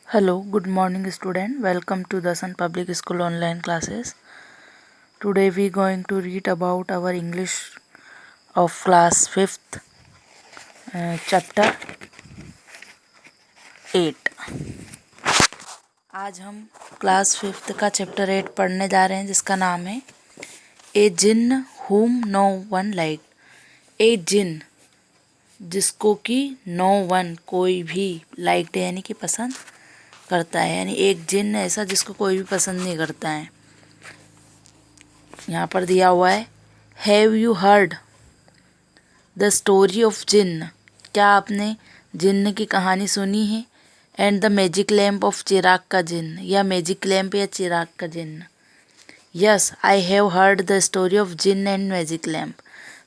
Hello, good morning student. Welcome to the Sun Public School online classes. Today we going to read about our English of class 5th chapter 8. आज हम class 5th का chapter 8 पढ़ने जा रहे हैं जिसका नाम है ए जिन्न whom no one liked. ए जिन्न जिसको कि no one कोई भी liked यानी कि पसंद करता है, यानी एक जिन्न ऐसा जिसको कोई भी पसंद नहीं करता है। यहाँ पर दिया हुआ है have you heard the story of jinn, क्या आपने जिन्न की कहानी सुनी है। And the magic lamp of चिराग का जिन्न, या मैजिक लैम्प या चिराग का जिन्न। Yes I have heard the story of jinn and magic lamp,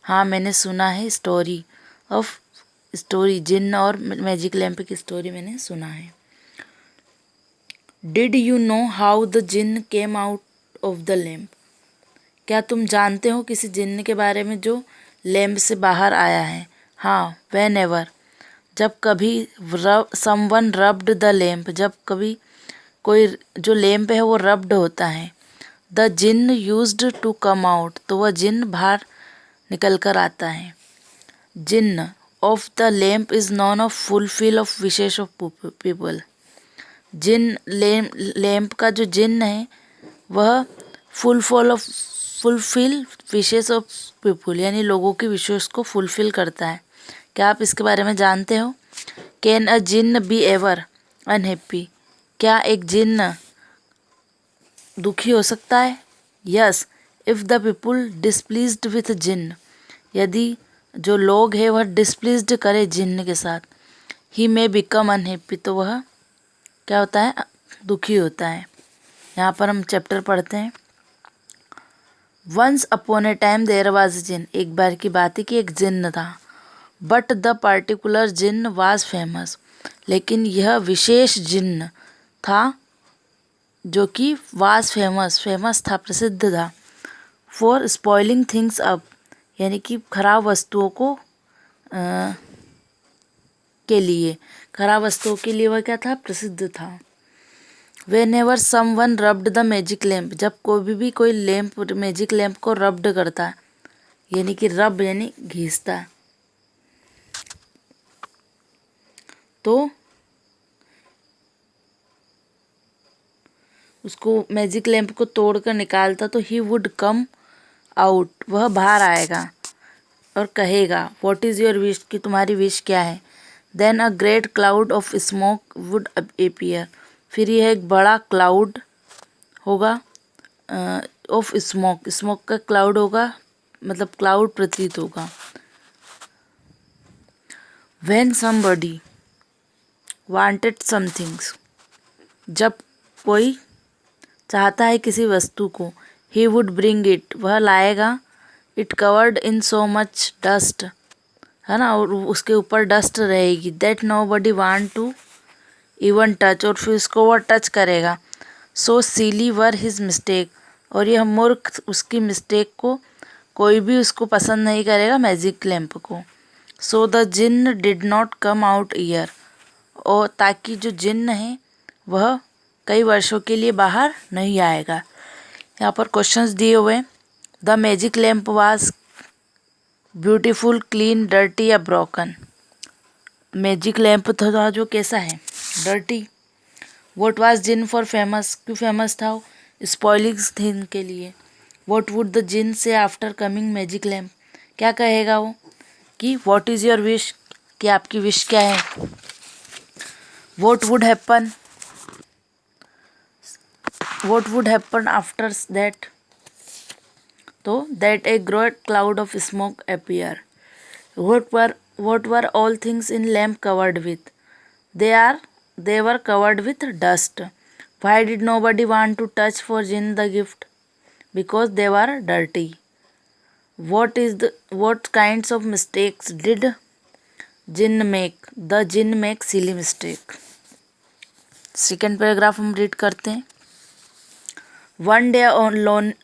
हाँ मैंने सुना है स्टोरी जिन्न और मैजिक लैम्प की स्टोरी मैंने सुना है। Did you know how the jinn came out of the lamp, क्या तुम जानते हो किसी जिन्न के बारे में जो लैम्प से बाहर आया है। हाँ व्हेन एवर, जब कभी समवन रब्ड द लैम्प, जब कभी कोई जो लैम्प है वो रब्ड होता है। द जिन्न यूज्ड टू कम आउट, तो वह जिन्न बाहर निकल कर आता है। Jinn of the lamp is known of fulfil of wishes of people, जिन्न लैम्प का जो जिन्न है वह फुलफिल विशेष ऑफ पीपल, यानी लोगों की विशेष को फुलफिल करता है। क्या आप इसके बारे में जानते हो। कैन अ जिन्न बी एवर अनहैप्पी, क्या एक जिन्न दुखी हो सकता है। Yes if the people displeased with jinn, यदि जो लोग हैं वह डिसप्लीज्ड करे जिन्न के साथ। ही मे बिकम अनहैप्पी, तो वह क्या होता है, दुखी होता है। यहाँ पर हम चैप्टर पढ़ते हैं। Once upon a time there was a jinn, एक बार की बात है कि एक जिन्न था। बट द पर्टिकुलर जिन्न वाज फेमस, लेकिन यह विशेष जिन्न था जो कि वाज फेमस था, प्रसिद्ध था। फॉर स्पॉइलिंग थिंग्स अप, यानी कि खराब वस्तुओं को खराब वस्तुओं के लिए वह क्या था, प्रसिद्ध था। Whenever someone rubbed the magic lamp, जब कोई लैम्प मैजिक लैम्प को रब्ड करता है, यानी कि रब यानी घिसता, तो उसको मैजिक लैम्प को तोड़कर निकालता, तो ही वुड कम आउट, वह बाहर आएगा और कहेगा व्हाट इज़ योर विश, कि तुम्हारी विश क्या है। Then a great cloud of smoke would appear, फिर यह एक बड़ा क्लाउड होगा ऑफ स्मोक का क्लाउड होगा, मतलब क्लाउड प्रतीत होगा। व्हेन समबडी वांटेड समथिंग्स, जब कोई चाहता है किसी वस्तु को। ही वुड ब्रिंग इट, वह लाएगा। It covered in so much dust, है ना, और उसके ऊपर डस्ट रहेगी। That nobody want to even touch, और फिर उसको वह टच करेगा। सो सीली वर हिज मिस्टेक, और यह मूर्ख उसकी मिस्टेक को, कोई भी उसको पसंद नहीं करेगा मैजिक लैम्प को। सो द जिन्न did not come out year, और ताकि जो जिन्न है वह कई वर्षों के लिए बाहर नहीं आएगा। यहाँ पर क्वेश्चंस दिए हुए। The magic lamp was beautiful, clean, dirty या ब्रोकन। मैजिक लैम्प था जो कैसा है, dirty. What was jinn for famous, क्यों फेमस था वो, स्पॉइलिंग थिंग के लिए। वॉट वुड द जिन से आफ्टर कमिंग मैजिक लैम्प, क्या कहेगा वो कि व्हाट इज़ योर विश, कि आपकी विश क्या है। What would happen after that, तो that a great cloud of smoke appear. What were all things in lamp covered with, they were covered with dust. Why did nobody want to touch for Jinn the gift? Because they were dirty. What kinds of mistakes did Jinn make? The Jinn make silly mistake. Second paragraph हम read करते हैं। One day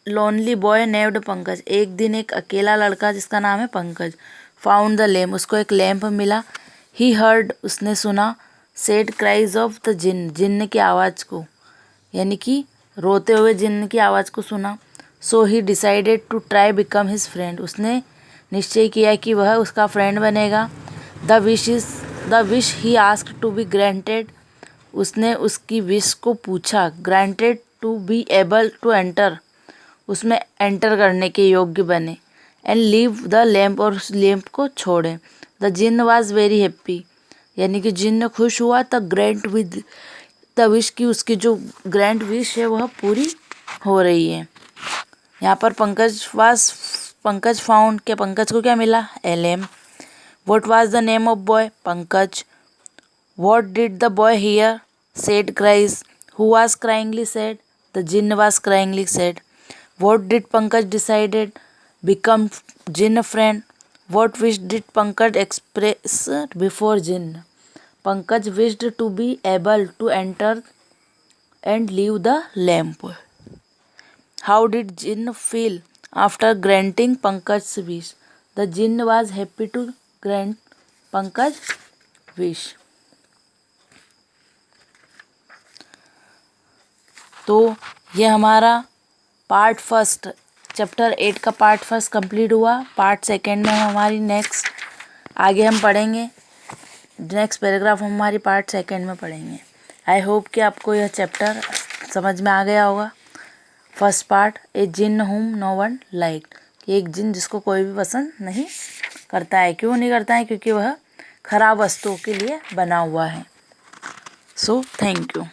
lonely boy named Pankaj, एक दिन एक अकेला लड़का जिसका नाम है पंकज, फाउंड द लैम्प, उसको एक लैम्प मिला। ही हर्ड, उसने सुना। सेड क्राइज ऑफ द जिन्न, जिन्न की आवाज़ को, यानी कि रोते हुए जिन्न की आवाज़ को सुना। So he decided to try become his friend, उसने निश्चय किया कि वह उसका फ्रेंड बनेगा। The wish he asked to be granted, उसने उसकी विश को पूछा। Granted to be able to enter, उसमें एंटर करने के योग्य बने। एंड लीव द लैम्प, और उस लैम्प को छोड़े। द जिन्न वॉज वेरी हैप्पी, यानी कि जिन्न खुश हुआ। The Grand with the wish की, उसकी जो ग्रैंड विश है वह पूरी हो रही है। यहाँ पर पंकज फाउंड, के पंकज को क्या मिला? A lamp. What was the name of boy? Pankaj. What did the boy hear? Sad cries. Who was cryingly sad? The jinn was cryingly sad. What did Pankaj decided? Become jinn friend. What wish did Pankaj express before jinn? Pankaj wished to be able to enter and leave the lamp. How did jinn feel after granting Pankaj wish? The jinn was happy to grant Pankaj wish. तो ये हमारा part first, chapter 8 का part first complete हुआ। Part second में हमारी next आगे हम पढ़ेंगे, नेक्स्ट पैराग्राफ हमारी पार्ट सेकेंड में पढ़ेंगे। आई होप कि आपको यह चैप्टर समझ में आ गया होगा। फर्स्ट पार्ट, ए जिन्न हुम नो वन लाइक, एक जिन्न जिसको कोई भी पसंद नहीं करता है। क्यों नहीं करता है? क्योंकि वह खराब वस्तुओं के लिए बना हुआ है। So thank you.